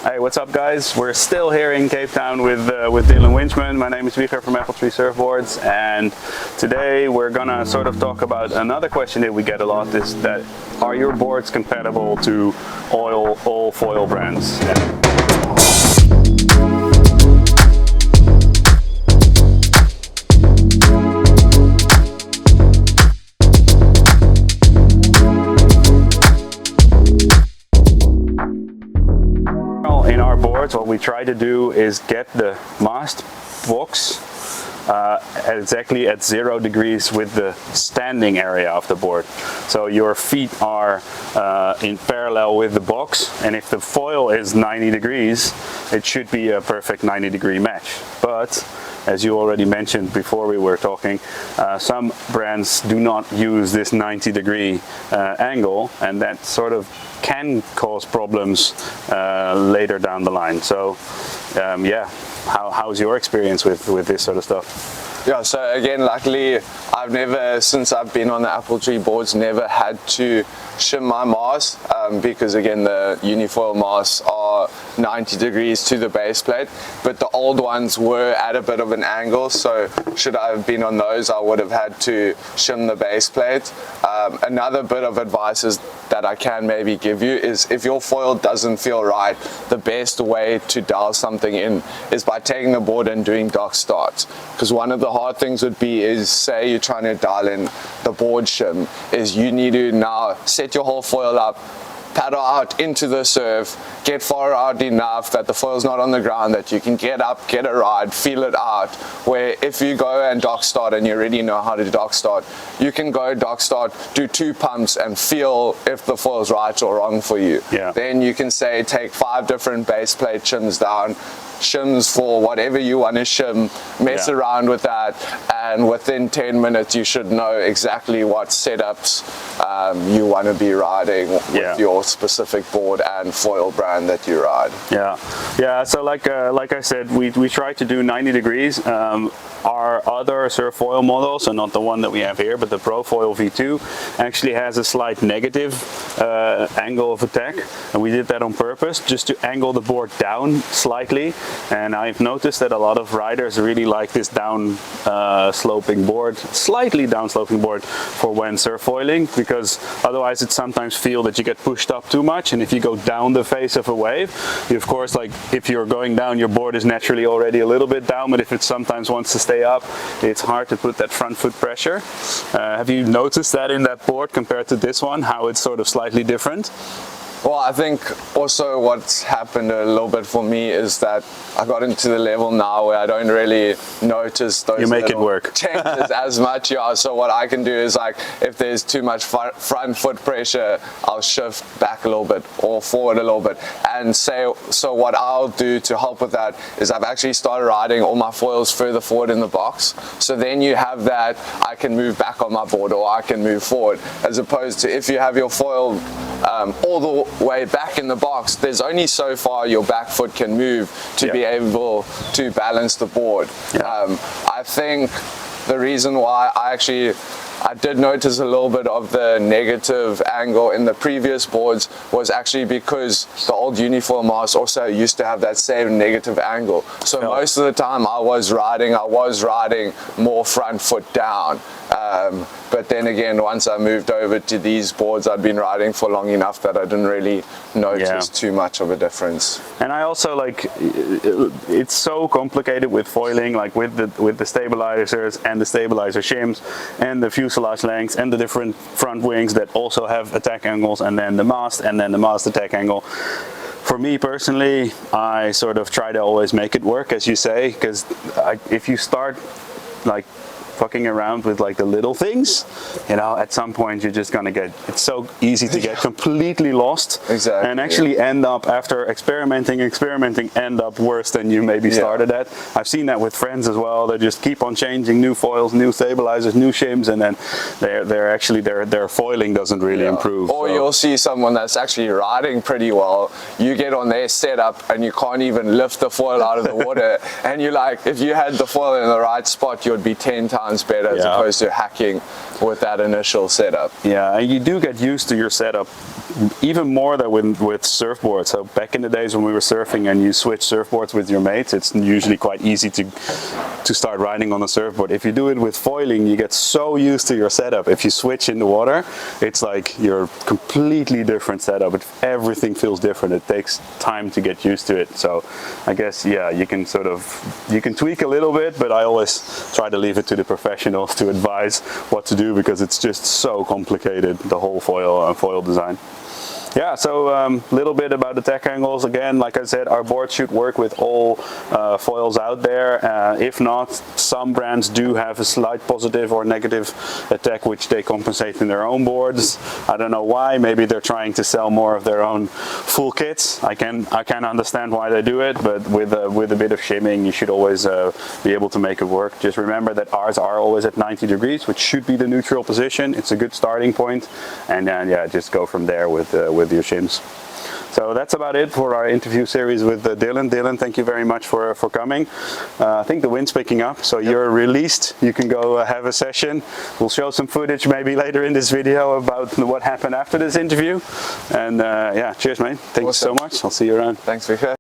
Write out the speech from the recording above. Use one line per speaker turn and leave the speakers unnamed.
Hey, what's up guys? We're still here in Cape Town with Dylan Wichmann. My name is Wieger from Appletree Surfboards, and today we're gonna sort of talk about another question that we get a lot, is that are your boards compatible to all foil brands? In our boards, what we try to do is get the mast box exactly at 0 degrees with the standing area of the board. So your feet are in parallel with the box, and if the foil is 90 degrees, it should be a perfect 90-degree match. But as you already mentioned before we were talking, some brands do not use this 90-degree angle, and that sort of can cause problems later down the line. So yeah, how's your experience with this sort of stuff?
Yeah, so again, luckily I've never, since I've been on the Appletree boards, never had to shim my masts, because again the unifoil masts are 90 degrees to the base plate, but the old ones were at a bit of an angle, so should I have been on those, I would have had to shim the base plate. Another bit of advice is that I can maybe give you is, if your foil doesn't feel right, the best way to dial something in is by taking the board and doing dock starts. Because one of the hard things would be is, say you're trying to dial in the board shim, is you need to now set your whole foil up, paddle out into the surf, get far out enough that the foil's not on the ground, that you can get up, get a ride, feel it out. Where if you go and dock start and you already know how to dock start, you can go dock start, do 2 pumps and feel if the foil's right or wrong for you.
Yeah.
Then you can say take 5 different base plate shims down, shims for whatever you want to shim, mess around with that, and within 10 minutes you should know exactly what setups you want to be riding with your specific board and foil brand that you ride.
Yeah. So like I said, we try to do 90 degrees. Our other surf foil model, so not the one that we have here, but the Pro Foil V2, actually has a slight negative angle of attack, and we did that on purpose just to angle the board down slightly. And I've noticed that a lot of riders really like this down sloping board, slightly down sloping board, for when surf foiling, because otherwise it sometimes feel that you get pushed up too much, and if you go down the face of a wave, you, of course, like if you're going down, your board is naturally already a little bit down, but if it sometimes wants to stay up, it's hard to put that front foot pressure. Have you noticed that in that board compared to this one, how it's sort of slightly different?
Well, I think also what's happened a little bit for me is that I got into the level now where I don't really notice those changes as much. Yeah, so what I can do is, like, if there's too much front foot pressure, I'll shift back a little bit or forward a little bit. And so what I'll do to help with that is I've actually started riding all my foils further forward in the box. So then you have that, I can move back on my board or I can move forward, as opposed to if you have your foil all the way back in the box, there's only so far your back foot can move to be able to balance the board. I think the reason why I did notice a little bit of the negative angle in the previous boards was actually because the old unifoil masts also used to have that same negative angle. So most of the time I was riding more front foot down. But then again, once I moved over to these boards, I'd been riding for long enough that I didn't really notice too much of a difference.
And I also, like, it's so complicated with foiling, like with the stabilizers and the stabilizer shims and the fuselage lengths and the different front wings that also have attack angles, and then the mast and then the mast attack angle. For me personally, I sort of try to always make it work, as you say, because if you start like fucking around with like the little things, you know, at some point you're just gonna get, it's so easy to get completely lost and actually end up, after experimenting, end up worse than you maybe started at. I've seen that with friends as well. They just keep on changing new foils, new stabilizers, new shims, and then their foiling doesn't really improve.
Or you'll see someone that's actually riding pretty well, you get on their setup and you can't even lift the foil out of the water, and you're like, if you had the foil in the right spot, you'd be 10 times times better as opposed to hacking with that initial setup.
Yeah, and you do get used to your setup even more than with surfboards. So back in the days when we were surfing and you switch surfboards with your mates, it's usually quite easy to start riding on a surfboard. If you do it with foiling, you get so used to your setup. If you switch in the water, it's like your completely different setup. Everything feels different. It takes time to get used to it. So I guess, yeah, you can tweak a little bit, but I always try to leave it to the professionals to advise what to do, because it's just so complicated, the whole foil design. Yeah, so a little bit about the tack angles. Again, like I said, our board should work with all foils out there. If not, some brands do have a slight positive or negative attack, which they compensate in their own boards. I don't know why. Maybe they're trying to sell more of their own full kits. I can understand why they do it, but with a bit of shimming, you should always be able to make it work. Just remember that ours are always at 90 degrees, which should be the neutral position. It's a good starting point, and then yeah, just go from there with your shims. So that's about it for our interview series with Dylan. Dylan, thank you very much for coming. I think the wind's picking up, so you're released. You can go have a session. We'll show some footage maybe later in this video about what happened after this interview. And yeah, cheers, mate. Thanks so much. I'll see you around.
Thanks, Wieger.